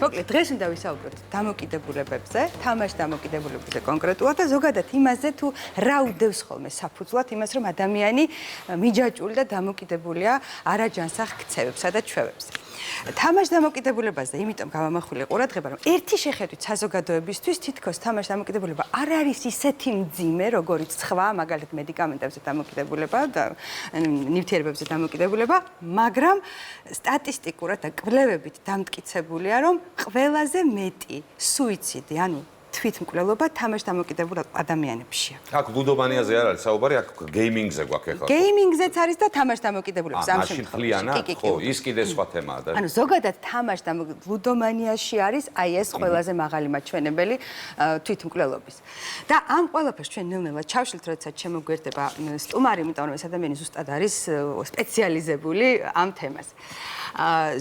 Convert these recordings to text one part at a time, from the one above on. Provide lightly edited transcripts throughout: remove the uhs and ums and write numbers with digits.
მოკლედ დღეს უნდა ვისაუბროთ დამოკიდებულებებზე, თამაშ დამოკიდებულებებზე კონკრეტულად და ზოგადად იმაზე თუ რა უდევს ხოლმე საფუძვლად იმას რომ ადამიანი მიჯაჭვული და დამოკიდებულია არაჯანსაღ ქცევებსა და ჩვევებზე. თამაშ დამოკიდებულებაზე იმიტომ გავამახვილე ყურადღება რომ ერთი შეხედვით საზოგადოებისთვის თითქოს თამაშ დამოკიდებულება არ არის ისეთი მძიმე როგორიც სხვა მაგალითად მედიკამენტებზე დამოკიდებულება და ნივთიერებებზე დამოკიდებულება, მაგრამ სტატისტიკურად და კვლევებით დამტკიცებულია რომ ყველაზე მეტი სუიციდი ანუ თვითმკვლელობა თამაშ დამოკიდებულ ადამიანებშია. აქ ლუდომანიაზე არ არის საუბარი, აქ გეიმინგზე გვაქვს ახლა. გეიმინგზეც არის და თამაშ დამოკიდებულებას ამ შემთხვევაში. ხო, ის კიდე სხვა თემაა და. ანუ ზოგადად თამაშ ლუდომანიაში არის აი ეს ყველაზე მაღალი მაჩვენებელი თვითმკვლელობის. და ამ ყველაფერს ჩვენ ნელ-ნელა ჩავშლით, როდესაც შემოგვერდება სტუმარი, იმიტომ რომ ეს ადამიანი ზუსტად არის სპეციალიზებული ამ თემაზე.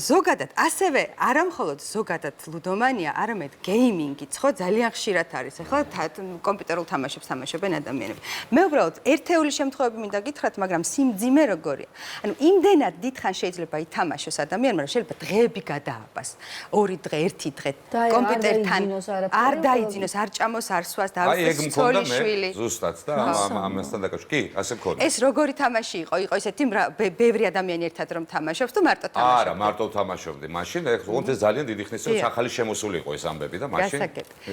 ზოგადად ასევე არა მხოლოდ ზოგადად ლუდომანია, არამედ გეიმინგიც ხო ძალიან ხშირად არის. ახლა კომპიუტერულ თამაშებს თამაშობენ ადამიანები. მე უბრალოდ ერთეული შემთხვევები მინდა გითხრათ, მაგრამ სიმძიმე როგორია. ანუ იმდენად დიდხანს შეიძლება ითამაშოს ადამიანმა, რომ შეიძლება დღეები გადააბას. 2 დღე, 1 დღე კომპიუტერთან არ დაიძინოს, არ ჭამოს, არ სვას, დავიწყოს ცოლიშვილი. ზუსტად და ამასთან დაკავშირებით. კი, ასე მქონდა. ეს როგორი თამაში იყო? იყო ესეთი ბევრი ადამიანი ერთად რომ თამაშობს თუ მარტო თამაშობს? არა, მარტო თამაშობდი. მაშინ ეს ძალიან დიდი ხნის წინ ახალი შემოსული იყო ეს ამბები და მაშინ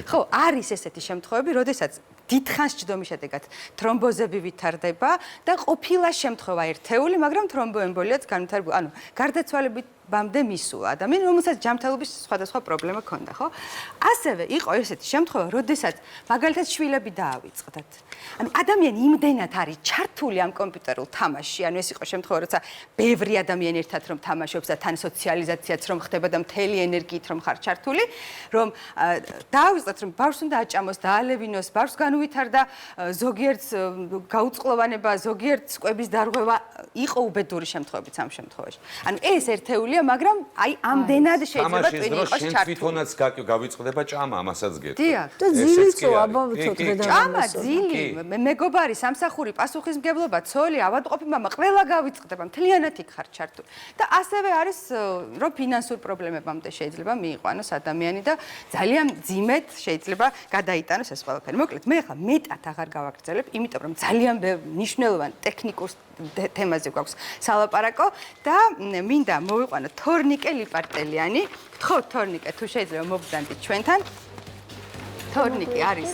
ხო, არის ესეთი შემთხვევები, როდესაც დიდხანს ჯდომის შედეგად თრომბოზები ვითარდება და ყოფილა შემთხვევა ერთეული, მაგრამ თრომბოემბოლიაც განვითარებული, ანუ გარდაცვალებამდე მისულა ადამიანი, რომელსაც ჯანმრთელობის სხვადასხვა პრობლემა ჰქონდა, ხო? ასევე იყო ესეთი შემთხვევა, როდესაც მაგალითად შვილები დაავიწყდათ. ანუ ადამიანი იმდენად არის ჩართული ამ კომპიუტერულ თამაშში, ანუ ეს იყო შემთხვევა, როცა ბევრი ადამიანი ერთად რომ თამაშობს და თან სოციალიზაციაც რომ ხდება და მთელი ენერგიით რომ ხარ ჩართული, რომ დაავიწყდათ, რომ ბავშვს უნდა აჭამოს, დაალევინოს, ბავშვს განუვითარდა ზოგიერთ გაუწყლოვანება, ზოგიერთ სკვების დარღვევა, იყო უბედური შემთხვევებიც ამ შემთხვევაში. ანუ ეს ერთეულია, მაგრამ აი ამდენად შეიძლება ტვინი იყოს ჩართული. შენ თვითონაც გავიწყდება ჭამა, ამასაც გეტყვი. დიახ. და ძილიცო აბავთო დღედან. ჭამა, ძილი, მეგობარი, სამსახური, პასუხისმგებლობა, ცოლი, ავადმყოფი მამა, ყველა გავიწყდება, მთლიანად იქ ხარ ჩართული. და ასევე არის რომ ფინანსურ პრობლემებამდე შეიძლება მიიყვანოს ადამიანი და ძალიან ძიმედ შეიძლება გადაიტანოს ეს ყველაფერი. მოკლედ, მე ახლა მეტად აღარ გავაგრძელებ, იმიტომ რომ ძალიან მნიშვნელოვანი ტექნიკურ თემაზე გვაქვს სალაპარაკო და მინდა მოვიყვანო თორნიკე ლიპარტელიანი. გთხოვთ თორნიკე, თუ შეიძლება მობრძანდით ჩვენთან. თორნიკე არის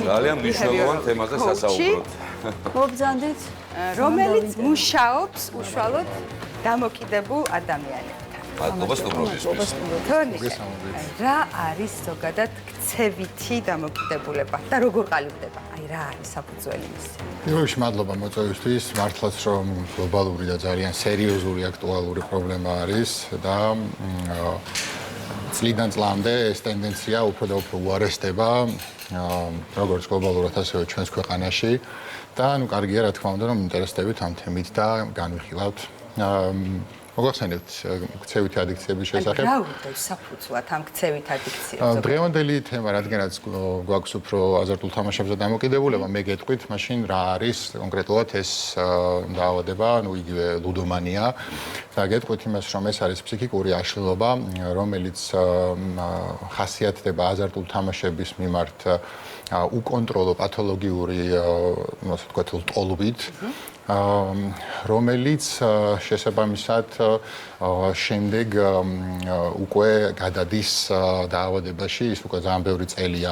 ძალიან მნიშვნელოვან თემაზე სასაუბროთ. მობრძანდით, რომელიც მუშაობს უშუალოდ დამოკიდებულ ადამიანებთან. მადლობა სტუმრობისთვის. თორნიკე, რა არის ზოგადად ქცევითი დამოკიდებულება და როგორ ყალიბდება? აი რა არის საფუძველი მისი? პირველ რიგში მადლობა მოწვევისთვის. მართლაც რომ გლობალური და ძალიან სერიოზული აქტუალური პრობლემა არის და წლიდან წლამდე ეს ტენდენცია უფრო და უფრო უარესდება როგორც გლობალურად ასევე ჩვენს ქვეყანაში და ანუ კარგია რა თქმა უნდა რომ ინტერესდებით ამ თემით და განვიხილავთ მოგახსენებთ ქცევითი ადიქციების შესახებ. რა უდევს საფუძვლად ამ ქცევით ადიქციებს? დღევანდელი თემა, რადგანაც გვაქვს უფრო აზარტულ თამაშებზე დამოკიდებულება, მე გეტყვით, მაშინ რა არის კონკრეტულად ეს დაავადება, ანუ იგივე ლუდომანია. და გეტყვით იმას, რომ ეს არის ფსიქიკური აშლილობა, რომელიც ხასიათდება აზარტულ თამაშების მიმართ უკონტროლო პათოლოგიური, ასე ვთქვათ, ლტოლობით. რომელიც შესაბამისად შემდეგ უკვე გადადის დაავადებაში, ის უკვე ძალიან ბევრი წელია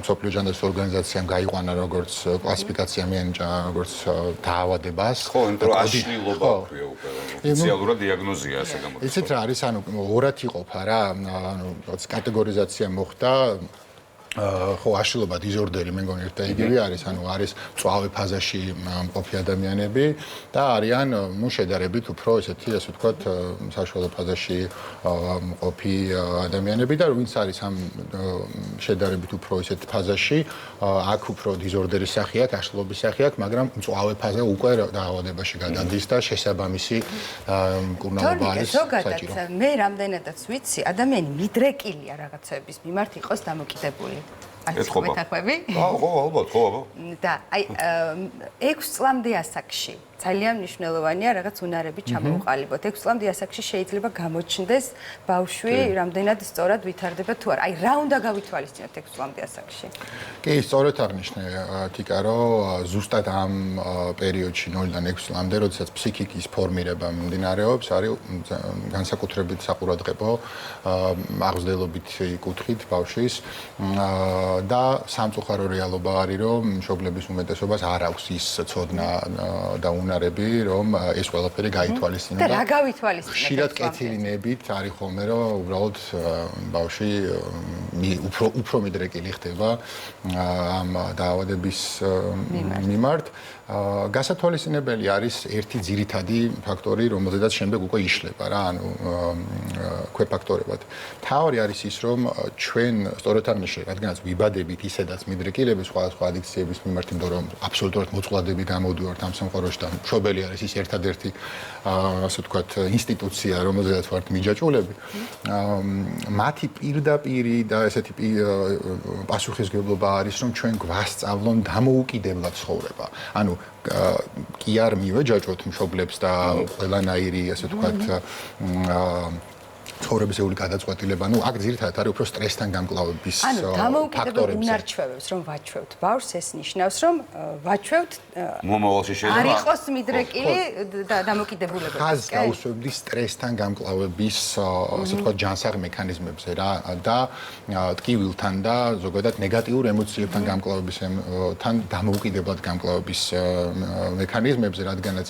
მსოფლიო ჯანდაცვის ორგანიზაციამ გაიყვანა როგორც კლასიფიკაცია მიენიჭა როგორც დაავადებას. ხო, იმიტომ რომ აშლილობა ქვია უკვე. ოფიციალურად დიაგნოზია ასე გამოდის. იცით რა არის, ანუ ორად იყოფა რა, ანუ კატეგორიზაცია მოხდა ხო აშლილობა დიზორდერი მე მგონი ერთ და იგივე არის, ანუ არის მწვავე ფაზაში მყოფი ადამიანები და არიან ნუ შედარებით უფრო ესეთი ასე ვთქვათ საშუალო ფაზაში მყოფი ადამიანები და ვინც არის ამ შედარებით უფრო ესეთ ფაზაში აქ უფრო დიზორდერის სახე აქვს, აშლილობის სახე აქვს, მაგრამ მწვავე ფაზა უკვე დაავადებაში გადადის და შესაბამისი მკურნალობა არის საჭირო. მე რამდენადაც ვიცი, ადამიანი მიდრეკილია რაღაცების მიმართ იყოს დამოკიდებული. მეთახვები. ხო, ალბათ, ხო. და აი 6 წლამდე ასაკში ძალიან მნიშვნელოვანია რაღაც უნარები ჩამოუყალიბოთ. 6 წლამდე ასაკში შეიძლება გამოჩნდეს ბავშვი რამდენად სწორად ვითარდება თუ არა. აი რა უნდა გავითვალისწინოთ 6 წლამდე ასაკში? კი, სწორედ აღნიშნე თიკა, რომ ზუსტად ამ პერიოდში 0-დან 6 წლამდე, როდესაც ფსიქიკის ფორმირება მიმდინარეობს, არის განსაკუთრებით საყურადღებო აღზრდელობით კუთხით ბავშვის და სამწუხარო რეალობა არის, რომ მშობლების უმეტესობას არ აქვს ის ცოდნა და უნარები, რომ ეს ყველაფერი გაითვალისწინოს. და რა გავითვალისწინოთ? ხშირად კეთილინებით არის ხოლმე, რომ უბრალოდ ბავშვი უფრო მიდრეკილი ხდება ამ დაავადების მიმართ. გასათვალისწინებელი არის ერთი ძირითადი ფაქტორი, რომელზედაც შემდეგ უკვე იშლება რა, ანუ ქვეფაქტორებად. თავი არის ის, რომ ჩვენ სწორედ აღნიშნე, რადგანაც ვიბადებით ისედაც მიდრეკილების სხვადასხვა ადიქციების მიმართ, იმიტომ რომ აბსოლუტურად მოწყვლადები გამოდივართ ამ სამყაროში და მშობელი არის ის ერთადერთი ასე ვთქვათ ინსტიტუცია, რომელზედაც ვართ მიჯაჭვულები. მათი პირდაპირი და ესეთი პასუხისგებლობა არის, რომ ჩვენ გვასწავლონ დამოუკიდებლად ცხოვრება. ანუ კი არ მივეჯაჭვოთ მშობლებს და ყველანაირი ასე ვთქვათ ცხოვრებისეული გადაწყვეტილება, ну, აქ ძირითადად არის უფრო სტრესთან გამკლავების ფაქტორები. ანუ დამოუკიდებელ უნარჩვევებს რომ ვაჩვევთ ბავშვს, ეს ნიშნავს, რომ ვაჩვევთ მომავალში შეიძლება არ იყოს მიდრეკილი და დამოუკიდებულებები. ხაზს გაუსვებდი სტრესთან გამკლავების, ასე ვთქვათ, ჯანსაღ მექანიზმებზე რა და ტკივილთან და ზოგადად ნეგატიურ ემოციებთან გამკლავებისთან დამოუკიდებლად გამკლავების მექანიზმებზე, რადგანაც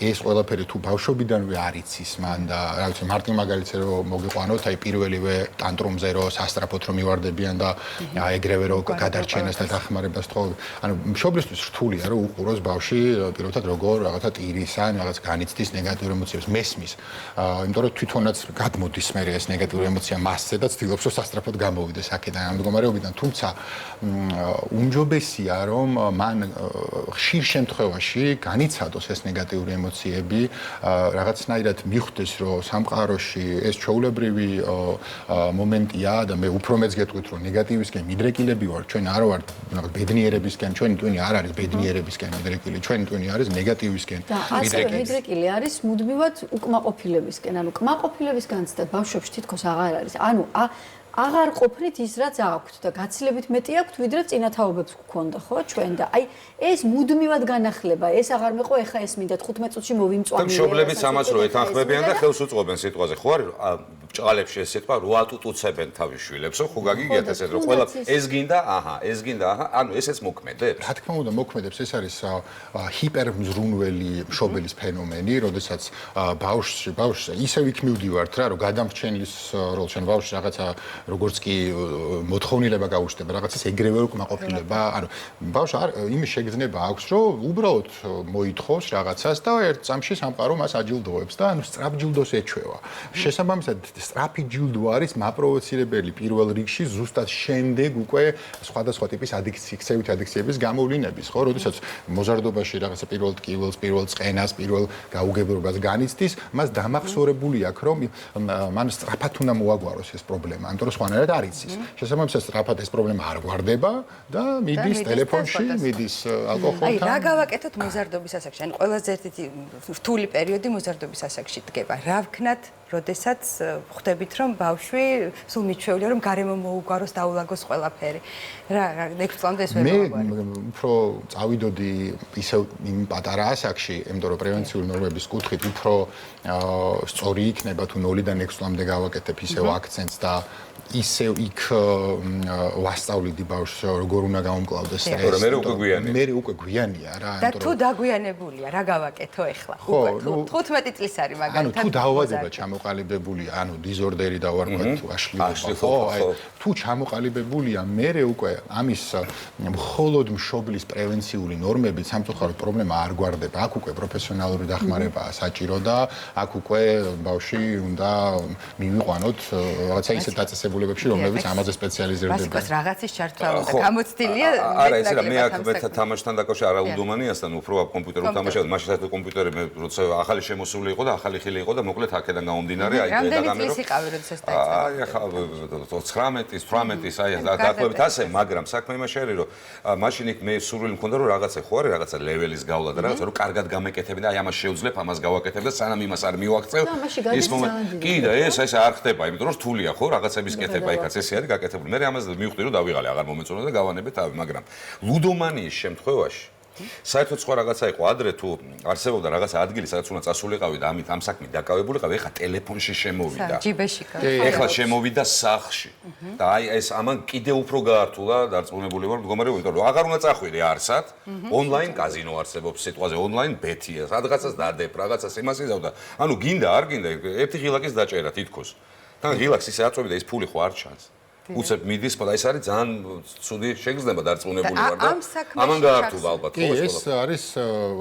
ეს ყველაფერი თუ ბავშვობიდანვე არ იცის მან და რა ვიცი, მარტივ მაგალითზე რომ მოგიყვანოთ, აი პირველივე ტანტრუმზე რომ სასტრაფოდ რომ მივარდებიან და ეგრევე რომ გადარჩენას და დახმარებას თხოვენ. ანუ მშობლისთვის რთულია რომ უყუროს ბავშვი პირობითად როგორ რაღაცა ტირის ან რაღაც განიცდის ნეგატიურ ემოციებს მესმის. იმიტომ რომ თვითონაც გადმოდის მე ეს ნეგატიური ემოცია მასზე და ცდილობს რომ სასტრაფოდ გამოვიდეს აქედან ამ მდგომარეობიდან. თუმცა უმჯობესია რომ მან ხშირ შემთხვევაში განიცადოს ეს ნეგატიური ემოციები, რაღაცნაირად მიხვდეს რომ სამყაროში ეს ჩვეულებრივი მომენტია და მე უფრო მეც გეტყვით რომ ნეგატივისკენ მიდრეკილები ვარ, ჩვენ არ ვართ ბედნიერებისკენ, ჩვენი ტვინი არ არის ბედნიერებისკენ მიდრეკილი, ჩვენი ტვინი არის ნეგატივისკენ მიდრეკილი. მიდრეკილი არის მუდმივად უკმაყოფილებისკენ, ანუ კმაყოფილების განცდა ბავშვებში თითქოს აღარ არის. ანუ აღარ ყოფნით ის რაც აქვთ და გაცილებით მეტი აქვთ ვიდრე წინათაობებს გქონდა ხო ჩვენ და აი ეს მუდმივად განახლება ეს აღარ მეყო ეხა ეს მინდა 15 წუთში მოვიმწვანე და მშობლებიც ამას რო ეთანხმებიან და ხელს უწყობენ სიტყვაზე ხო არის ბჭყალებში ეს სიტყვა რო ატუტუცებენ თავის შვილებსო ხო გაგიგიათ ესეთ რომ ყველა ეს გინდა ეს გინდა ანუ ესეც მოქმედებს რა თქმა უნდა მოქმედებს ეს არის ჰიპერმზრუნველი მშობელის ფენომენი როდესაც ბავშვს ისევ იქ მივდივართ რა რომ გადამრჩენის როლს შენ ბავშვს რაღაცა როგორც კი მოთხოვნილება გაუჩნდება რაღაცას ეგრევე რო კმაყოფილება ანუ ბავშვს არ იმის შეგრძნება აქვს რომ უბრალოდ მოითხოვს რაღაცას და ერთ წამში სამყარო მას აჯილდოებს და ანუ სწრაფ ჯილდოს ეჩვევა შესაბამისად სწრაფი ჯილდო არის მაპროვოცირებელი პირველ რიგში ზუსტად შემდეგ უკვე სხვადასხვა ტიპის аддикციების ადიქციების გამოვლინების ხო როდესაც მოზარდობაში რაღაცა პირველ ტკივილს პირველ წყენას პირველ გაუგებრობას განიცდის მას დამახსოვრებული აქვს რომ მან სწრაფად უნდა მოაგვაროს ეს პრობლემა ამიტომ სხვანაირად არ იცის შესაბამისად სწრაფად ეს პრობლემა არ გვარდება და მიდის ტელეფონში მიდის ალკოჰოლთან აი რა გავაკეთოთ მოზარდობის ასაკში ანუ ყველაზე ერთი რთული პერიოდი მოზარდობის ასაკში დგება რა ვქნათ როდესაც ხვდებით რომ ბავშვი სულ მიჩვეულია რომ გარემო მოუგვაროს დაულაგოს ყველაფერი რა 6 წლამდე ეს ვერ მოგვარი მე უფრო წავიდოდი ისევ იმ პატარა ასაკში იმიტომ რომ პრევენციული ნორმების კუთხით უფრო სწორი იქნება თუ 0-დან 6 წლამდე გავაკეთებ ისევ აქცენტს და ისევ იქ ვასწავლიდი ბავშვს როგორ უნდა გამომკლავდეს სტრესი. მე უკვე გვიანია რა. და თუ დაგვიანებულია, რა გავაკეთო ახლა? უკვე 15 წლის არის მაგალითად. ანუ თუ დაავადება ჩამოყალიბებულია, ანუ დიზორდერი და ვარქვათ თუ აშლილობა, ხო, აი თუ ჩამოყალიბებულია, მე უკვე ამის მხოლოდ მშობლის პრევენციული ნორმებით სამწუხაროდ პრობლემა არ გვარდება. აქ უკვე პროფესიონალური დახმარებაა საჭირო და აქ უკვე ბავშვი უნდა მივიყვანოთ რაღაცა ისეთ დაწესებულ დაწესებულებებში, რომლებიც ამაზე სპეციალიზირდება. ბასიკოს რაღაცის ჩართვა უნდა გამოცდილია. არა, ეს რა მე აქ მე თამაშთან დაკავშირებით არაუდომანიასთან უფრო კომპიუტერულ თამაშებად, მაშინ საერთოდ კომპიუტერი მე როცა ახალი შემოსული იყო და ახალი ხილი იყო და მოკლედ აქედან გამომდინარე აი რამდენი წლის იყავი როდესაც დაიწყე? აი ახლა 19-ის, 18-ის აი დაახლოებით ასე, მაგრამ საქმე იმაში არის რომ მაშინ იქ მე სურვილი მქონდა რომ რაღაცა ხო არის, რაღაცა ლეველის გავლა და რაღაცა რომ კარგად გამეკეთები და აი ამას შევძლებ, ამას გავაკეთებ და სანამ იმას არ მივაქცევ, ის მომენტი კი და ეს არ ხდება, იმიტომ რომ რთულია ხო რაღაცების კეთება იქაც ესე არის გაკეთებული. მე ამაზე მივხვდი რომ დავიღალე, აღარ მომეწონა და გავანებე თავი, მაგრამ ლუდომანიის შემთხვევაში საერთოდ სხვა რაღაცა იყო ადრე თუ არსებობდა რაღაცა ადგილი სადაც უნდა წასულიყავი და ამით ამ საქმით დაკავებულიყავი, ეხლა ტელეფონში შემოვიდა. ჯიბეში ეხლა შემოვიდა სახლში. და აი ეს ამან კიდე უფრო გაართულა დარწმუნებული ვარ მდგომარეობა, იმიტომ რომ აღარ უნდა წახვიდე არსად, ონლაინ კაზინო არსებობს სიტყვაზე, ონლაინ ბეთია, რაღაცას დადებ, რაღაცას იმას იზავ და ანუ გინდა არ გინდა ერთი ღილაკის დაჭერა თითქოს. თან ღილაკს ისე აწვევი და ის ფული ხო არ ჩანს. უცებ მიდის, მაგრამ ეს არის ძალიან ცუდი შეგრძნება დარწმუნებული ვარ და ამან გაართულა ალბათ ხო ეს არის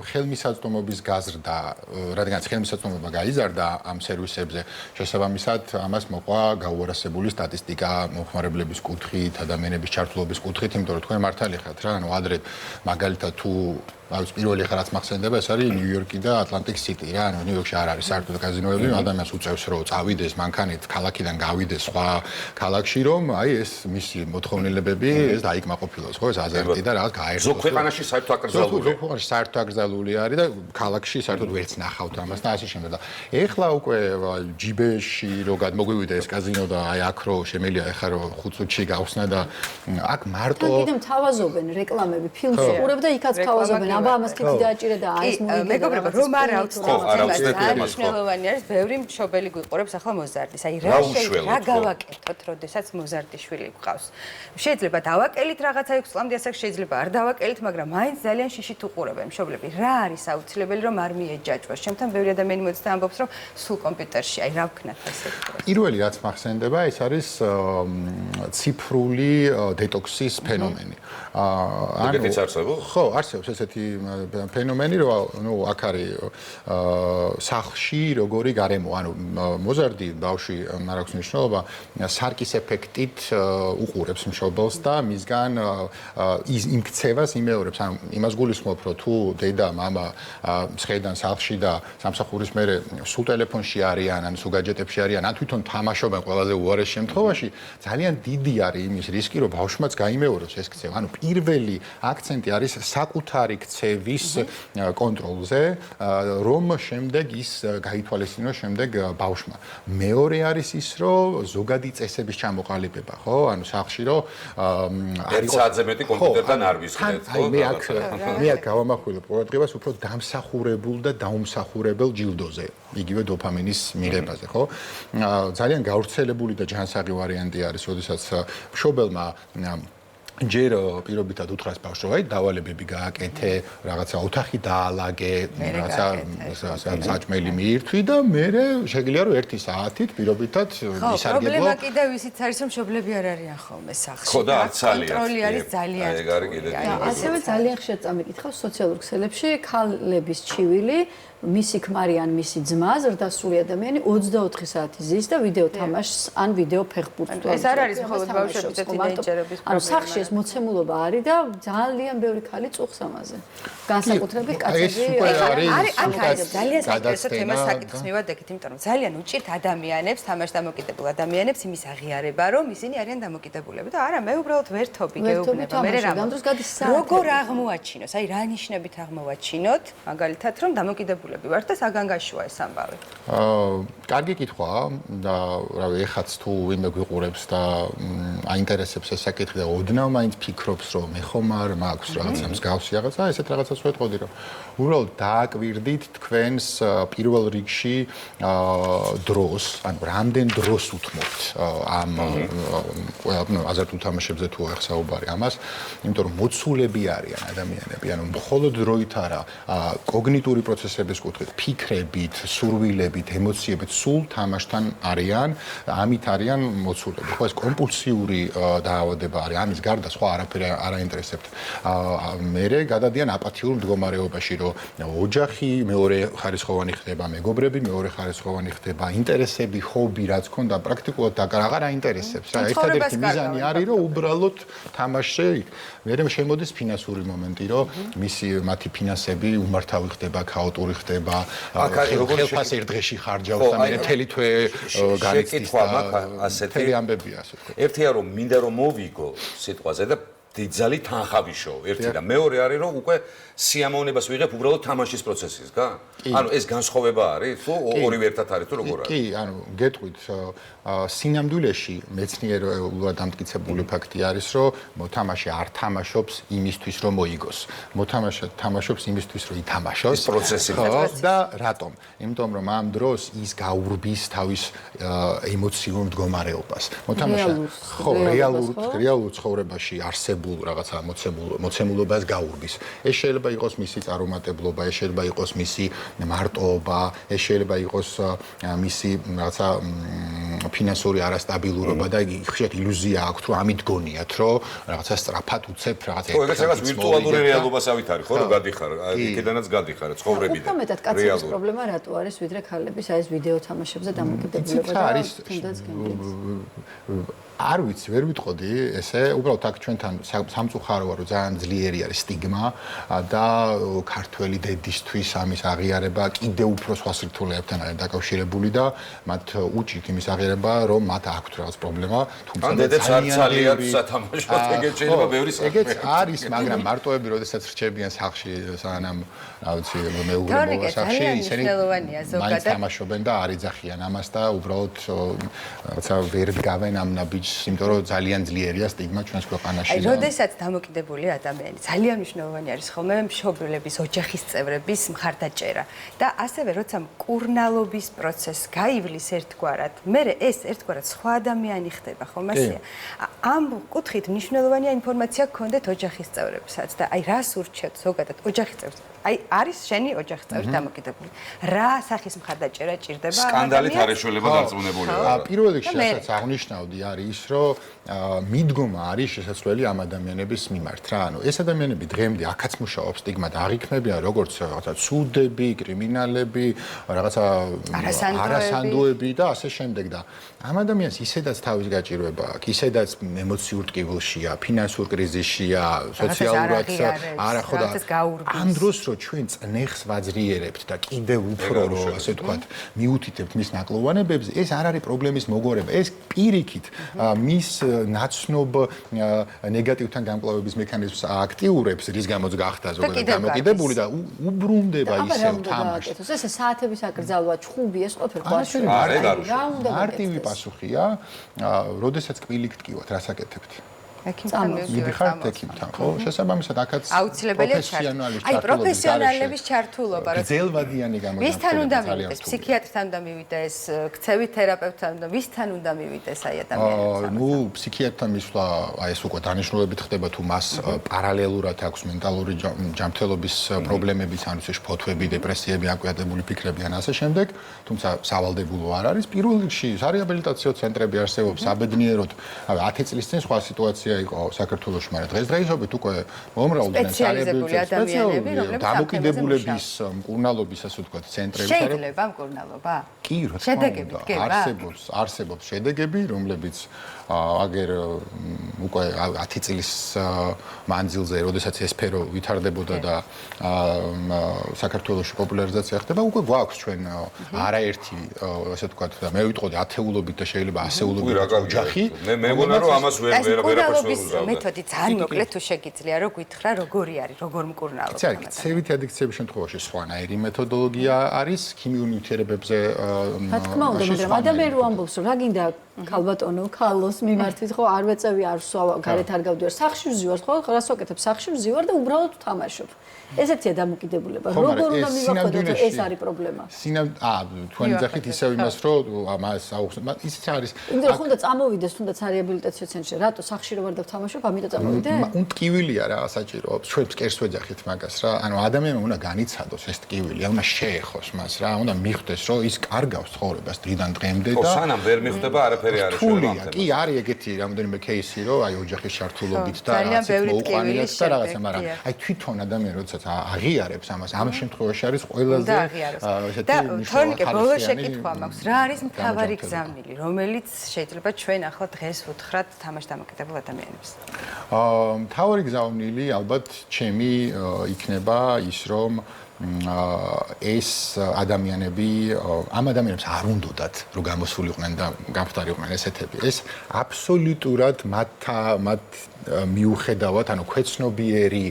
ხელმისაწვდომობის გაზრდა, რადგან ხელმისაწვდომობა გაიზარდა ამ სერვისებზე, შესაბამისად ამას მოყვა გაუარესებული სტატისტიკა მომხმარებლების კუთხით, ადამიანების ჩართულობის კუთხით, იმიტომ რომ თქვენ მართალი ხართ რა, ანუ ადრე მაგალითად თუ არის პირველი ხარ რაც მახსენდება, ეს არის ნიუ-იორკი და ატლანტიკ სიტი რა, ანუ ნიუ-იორკში არ არის საერთოდ კაზინოები, ადამიანს უწევს რომ წავიდეს მანქანით ქალაქიდან გავიდეს სხვა ქალაქში, რომ აი ეს მისი მოთხოვნილებები ეს დაიკმაყოფილოს, ხო, ეს აზერტი და რაღაც გაერთოს. ზოგ ქვეყანაში საერთოდ აკრძალულია. ზოგ ქვეყანაში საერთოდ აკრძალული არის და ქალაქში საერთოდ ვერც ნახავთ ამას და ასე შემდეგ. და ეხლა უკვე ჯიბეში რო გადმოგვივიდა ეს კაზინო და აი აქ რო შემელია ეხლა რო 5 წუთში გავხსნა და აქ მარტო კიდე მთავაზობენ რეკლამები, ფილმს უყურებ და იქაც მთავაზობენ აბა ამას კიდე დააჭირე და აი ეს მოვიდა. მეგობრებო, რომ არ აუცდები ამას ხო. მნიშვნელოვანი არის, ბევრი მშობელი გვიყურებს ახლა მოზარდის. აი რა გავაკეთოთ, როდესაც მოზარდი შვილი გვყავს. შეიძლება დავაკელით რაღაცა 6 წლამდე ასაკ, შეიძლება არ დავაკელით, მაგრამ მაინც ძალიან შიშით უყურებენ მშობლები. რა არის აუცილებელი რომ არ მიეჯაჭვოს? ჩემთან ბევრი ადამიანი მოდის და ამბობს რომ სულ კომპიუტერში, აი რა ვქნათ ასე. პირველი რაც მახსენდება, ეს არის ციფრული დეტოქსის ფენომენი. ეგეთიც არსებობს? ხო, არსებობს ესეთი ფენომენი, რომ ნუ აქ არის სახლში როგორი გარემო, ანუ მოზარდი ბავშვი არ აქვს მნიშვნელობა, სარკის ეფექტით უყურებს მშობელს და მისგან იმ ქცევას იმეორებს, ანუ იმას გულისხმობ, რომ თუ დედა, მამა მცხედან სახლში და სამსახურის მერე სულ ტელეფონში არიან, ან სულ გაჯეტებში არიან, ან თვითონ თამაშობენ ყველაზე უარეს შემთხვევაში, ძალიან დიდი არის იმის რისკი, რომ ბავშვმაც გაიმეორებს ეს ქცევა. ანუ პირველი აქცენტი არის საკუთარი ქცევის კონტროლზე, რომ შემდეგ ის გაითვალისწინოს შემდეგ ბავშვმა. მეორე არის ის, რომ ზოგადი წესების ჩამოყალიბება, ხო? ანუ სახლში რომ ერთ საათზე მეტი კომპიუტერთან არ ვისხდეთ, ხო? მე აქ გავამახვილებ ყურადღებას უფრო დამსახურებულ და დაუმსახურებელ ჯილდოზე, იგივე დოფამინის მიღებაზე, ხო? ძალიან გავრცელებული და ჯანსაღი ვარიანტი არის, როდესაც მშობელმა ჯერ პირობითად უთხრას ბავშვს, აი დავალებები გააკეთე, რაღაცა ოთახი დაალაგე, რაღაცა საჭმელი მიირთვი და მე შეგიძლია რომ 1 საათით პირობითად ისარგებლო. პრობლემა კიდევ ისიც არის რომ მშობლები არ არიან ხოლმე სახლში. ხო და არც ძალიან. კონტროლი არის ძალიან. ასევე ძალიან ხშირად წამიკითხავს სოციალურ ქსელებში ქალების ჩივილი მისი ქმარი ან მისი ძმა ზრდასრული ადამიანი 24 საათი ზის და ვიდეო თამაშს ან ვიდეო ფეხბურთს. ეს არ არის მხოლოდ ბავშვების და თინეიჯერების პრობლემა. ანუ სახლში ეს მოცემულობა არის და ძალიან ბევრი ქალი წუხს ამაზე. განსაკუთრებით კაცები არის ძალიან საინტერესო თემა საკითხს მივადგეთ, იმიტომ რომ ძალიან უჭირთ ადამიანებს, თამაშ დამოკიდებულ ადამიანებს იმის აღიარება, რომ ისინი არიან დამოკიდებულები და არა, მე უბრალოდ ვერთობი გეუბნება. მე როგორ აღმოაჩინოს, აი რა ნიშნებით აღმოვაჩინოთ, მაგალითად რომ დამოკიდებულები ვართ და საგან გაშუა ეს ამბავი. კარგი კითხვაა და რავი, ეხაც თუ ვინმე გვიყურებს და აინტერესებს ეს საკითხი და ოდნავ მაინც ფიქრობს, რომ მე ხომ არ მაქვს რაღაცა მსგავსი რაღაცა, ესეთ რაღაცას ვეტყოდი, რომ უბრალოდ დააკვირდით თქვენს პირველ რიგში დროს, ანუ რამდენ დროს უთმობთ ამ აზარტულ თამაშებზე თუ ახ საუბარი ამას, იმიტომ რომ მოცულები არიან ადამიანები, ანუ მხოლოდ დროით არა, კოგნიტური პროცესების კუთხით, ფიქრებით, სურვილებით, ემოციებით სულ თამაშთან არიან, ამით არიან მოცულები. ხო ეს კომპულსიური დაავადება არის, ამის გარდა სხვა არაფერი არ აინტერესებთ. მერე გადადიან აპათიურ მდგომარეობაში, რომ ოჯახი მეორე ხარისხოვანი ხდება, მეგობრები მეორე ხარისხოვანი ხდება, ინტერესები, ჰობი, რაც ქონდა, პრაქტიკულად აღარ აინტერესებს. რა, ერთადერთი მიზანი არის, რომ უბრალოდ თამაშზე იქ. მერე შემოდის ფინანსური მომენტი, რომ მათი ფინანსები უმართავი ხდება, ქაოტური ხდება, ხელფას ერთ დღეში ხარჯავს და მერე მთელი თვე განიცდის და ასეთი ამბებია, ასე ვთქვათ. ერთია რომ მინდა რომ მოვიგო სიტყვაზე და დიდძალი თანხავიშო, ერთი და მეორე არის რომ უკვე სიამოვნებას ვიღებ უბრალოდ თამაშის პროცესისგან? ანუ ეს განსხვავება არის? თუ ორივე ერთად არის თუ როგორ არის? კი, ანუ გეტყვით, სინამდვილეში მეცნიერულად დამტკიცებული ფაქტი არის, რომ მოთამაშე არ თამაშობს იმისთვის, რომ მოიგოს. მოთამაშე თამაშობს იმისთვის, რომ ითამაშოს. ეს პროცესი და რატომ? იმიტომ რომ ამ დროს ის გაურბის თავის ემოციურ მდგომარეობას. მოთამაშე ხო, რეალურ ცხოვრებაში არსებულ რაღაცა მოცემულობას გაურბის. ეს შეიძლება იყოს მისი წარუმატებლობა, ეს შეიძლება იყოს მისი მარტოობა, ეს შეიძლება იყოს მისი რაღაცა ფინანსური არასტაბილურობა და ხშირად ილუზია აქვს, რომ ამით გონიათ, რომ რაღაცა სწრაფად უცებ რაღაცა. ხო, ეს ვირტუალური რეალობასავით არის, ხო, რომ გადიხარ, იქედანაც გადიხარ ცხოვრებიდან. უფრო მეტად კაცების პრობლემა რატო არის, ვიდრე ქალების აი ეს ვიდეო თამაშებზე დამოკიდებულება და თუნდაც გემბლინგს. არ ვიცი, ვერ ვიტყოდი, ესე უბრალოდ აქ ჩვენთან სამწუხარო ვარ, რომ ძალიან ძლიერი არის სტიგმა და ქართველი დედისთვის ამის აღიარება კიდევ უფრო სხვა სირთულეებთან არის დაკავშირებული და მათ უჭირთ იმის აღიარება, რომ მათ აქვთ რაღაც პრობლემა, თუმცა დედებს არ ძალიან სათამაშოდ ეგეც შეიძლება ბევრი საქმე. ეგეც არის, მაგრამ მარტოები, როდესაც რჩებიან სახლში, სანამ რა ვიცი, მეუღლე სახლში, ისინი მაინც თამაშობენ და არ ეძახიან ამას და უბრალოდ რაღაცა ვერ დგავენ ამ ნაბიჯს, იმიტომ რომ ძალიან ძლიერია სტიგმა ჩვენს ქვეყანაში. აი, როდესაც დამოკიდებული ადამიანი, ძალიან მნიშვნელოვანი არის ხოლმე მშობლების, ოჯახის წევრების მხარდაჭერა და ასევე როცა მკურნალობის პროცესს გაივლის ერთგვარად, მერე ეს ერთგვარად სხვა ადამიანი ხდება, ხომ ასეა? ამ კუთხით მნიშვნელოვანია ინფორმაცია გქონდეთ ოჯახის წევრებსაც და აი რას ურჩევთ ზოგადად ოჯახის წევრებს? აი არის შენი ოჯახის წევრი დამოკიდებული. რა სახის მხარდაჭერა ჭირდება? სკანდალით არ ეშველება დარწმუნებულება. პირველ რიგში რასაც აღნიშნავდი არის ის, რომ მიდგომა არის შესაძლებელი ამ ადამიანების მიმართ რა. ანუ ეს ადამიანები დღემდე აქაც მუშაობს სტიგმა და აღიქმებიან როგორც რაღაცა ცუდები, კრიმინალები, რაღაცა არასანდოები და ასე შემდეგ და ამ ადამიანს ისედაც თავის გაჭირვება აქვს, ისედაც ემოციურ ტკივილშია, ფინანსურ კრიზისშია, სოციალურად არა ხო და ამ დროს რომ ჩვენ წნეხს ვაძლიერებთ და კიდევ უფრო რომ ასე ვთქვათ მიუთითებთ მის ნაკლოვანებებს, ეს არ არის პრობლემის მოგორება, ეს პირიქით მის ნაცნობ ნეგატივთან გამკლავების მექანიზმს აქტიურებს, რის გამოც გახდა ზოგადად დამოკიდებული და უბრუნდება ისევ თამაშს. ესე საათების აკრძალვა, ჩხუბი, ეს ყოფილი რა უნდა მარტივი პასუხია, როდესაც კბილი გტკივათ, რას აკეთებთ? მიდიხართ ექიმთან, ხო? შესაბამისად, აქაც აუცილებელია ჩართულობა. აი, პროფესიონალების ჩართულობა, რა. ძელვადიანი გამოგონდა. ვისთან უნდა მივიდეს? ფსიქიატრთან უნდა მივიდეს, ქცევით თერაპევტთან უნდა, ვისთან უნდა მივიდეს აი ადამიანებთან? ნუ ფსიქიატრთან მისვლა, აი ეს უკვე დანიშნულებით ხდება თუ მას პარალელურად აქვს მენტალური ჯანმრთელობის პრობლემებიც, ანუ შფოთვები, დეპრესიები, აკვიატებული ფიქრები ან ასე შემდეგ, თუმცა სავალდებულო არ არის. პირველ რიგში სარეაბილიტაციო ცენტრები არსებობს, საბედნიეროდ, 10 წლის წინ სხვა სიტუაცია იყო საქართველოში, მაგრამ დღესდღეობით უკვე მომრავლდნენ სპეციალიზებული ადამიანები, რომლებიც დამოკიდებულების, მკურნალობის, ასე ვთქვათ, ცენტრები. შეიძლება მკურნალობა? კი, რა თქმა უნდა, არსებობს შედეგები, რომლებიც აგერ უკვე 10 წლის მანძილზე, როდესაც ეს სფერო ვითარდებოდა და საქართველოში პოპულარიზაცია ხდება, უკვე გვაქვს ჩვენ არაერთი, ასე ვთქვათ, და მე ვიტყოდი ათეულობით და შეიძლება ასეულობით ოჯახი. მე მეგონა რომ ამას ვერაფერს მეთოდი ძალიან მოკლედ თუ შეგიძლია რომ გითხრა როგორი არის, როგორ მკურნალობა. იცი, ცევითი ადიქციების შემთხვევაში სხვანაირი მეთოდოლოგია არის, ქიმიურ ნივთიერებებზე რა თქმა უნდა, მაგრამ ადამიანი რო ამბობს, რომ რა გინდა ქალბატონო, ქალოს მიმართვის ხო არ ვეწევი, არ ვსვავ, გარეთ არ გავდივარ, სახლში ვზივარ, ხო? რას ვაკეთებ? სახლში ვზივარ და უბრალოდ ვთამაშობ. ესეთია დამოკიდებულება. როგორ უნდა მივახვდეთ, ეს არის პრობლემა. თქვენი ძახით ისევ იმას, რომ ამას აუხსნათ, ისიც არის. იმდენ რომ უნდა წამოვიდეს თუნდაც რეაბილიტაციო ცენტრში, რატო სახლში რო ვარ და ვთამაშობ, ამიტომ წამოვიდე? ტკივილია რა საჭირო. ჩვენ ფკერს ვეძახით მაგას რა. ანუ ადამიანმა უნდა განიცადოს ეს ტკივილი, უნდა შეეხოს მას რა, უნდა მიხვდეს, რომ ის კარგავს ცხოვრებას დღიდან დღემდე და სანამ ვერ მიხვდება, არაფერი არ შეიძლება. კი, არის ეგეთი რამოდენიმე кейსი, რომ აი ოჯახის შართულობით და რაღაც მოუყანიათ და რაღაცა, მაგრამ აი თვითონ ადამიანი როდესაც აღიარებს ამას, ამ შემთხვევაში არის ყველაზე ესეთი და თორნიკე ბოლოს შეკითხვა მაქვს, რა არის მთავარი გზავნილი, რომელიც შეიძლება ჩვენ ახლა დღეს ვუთხრათ თამაშ დამოკიდებულ ადამიანებს? მთავარი გზავნილი ალბათ ჩემი იქნება ის, რომ ეს ადამიანები ამ ადამიანებს არ უნდათ რომ გამოსულიყვნენ და გამხდარიყვნენ ესეთები. ეს აბსოლუტურად მათ მიუხედავად, ანუ ქვეცნობიერი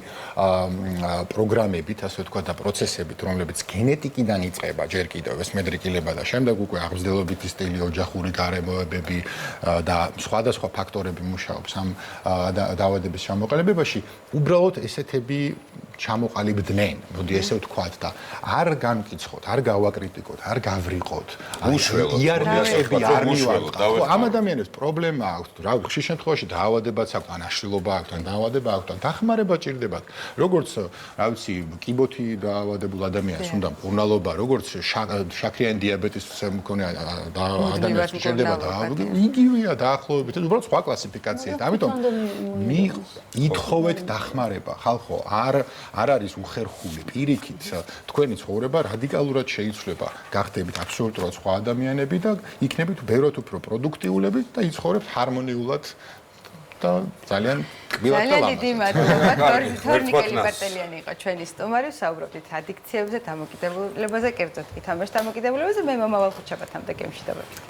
პროგრამებით, ასე ვთქვათ, და პროცესებით, რომლებიც გენეტიკიდან იწყება, ჯერ კიდევ ეს მედრიკილება და შემდეგ უკვე აღზრდილობითი სტილი, ოჯახური გარემოებები და სხვადასხვა ფაქტორები მუშაობს ამ დაავადების ჩამოყალიბებაში, უბრალოდ ესეთები ჩამოყალიბდნენ, მოდი ესე ვთქვათ და არ განკიცხოთ, არ გავაკრიტიკოთ, არ გავრიყოთ, იარაღები არ მივაყოთ. ამ ადამიანებს პრობლემა აქვს, რა ხშირ შემთხვევაში დაავადებაც აქვს, ან აშლილობა აქვს, ან დაავადება აქვს, ან დახმარება ჭირდებათ. როგორც, რა ვიცი, კიბოთი დაავადებულ ადამიანს უნდა მკურნალობა, როგორც შაქრიანი დიაბეტის მქონე ადამიანს ჭირდება დაავადება, იგივეა დაახლოებით, უბრალოდ სხვა კლასიფიკაციაა. ამიტომ ითხოვეთ დახმარება, ხალხო, არ არის უხერხული პირიქით თქვენი ცხოვრება რადიკალურად შეიცვლება. გახდებით აბსოლუტურად სხვა ადამიანები და იქნებით ბევრად უფრო პროდუქტიულები და იცხოვრებთ ჰარმონიულად და ძალიან კბილად და ლამაზად. დიდი მადლობა. თორნიკე ლიბერტელიანი იყო ჩვენი სტუმარი, საუბრობდით ადიქციებზე, დამოკიდებულებაზე, კერძოდ კი თამაშ დამოკიდებულებაზე. მე მომავალ ხუთშაბათამდე გემში დავაკვირდით.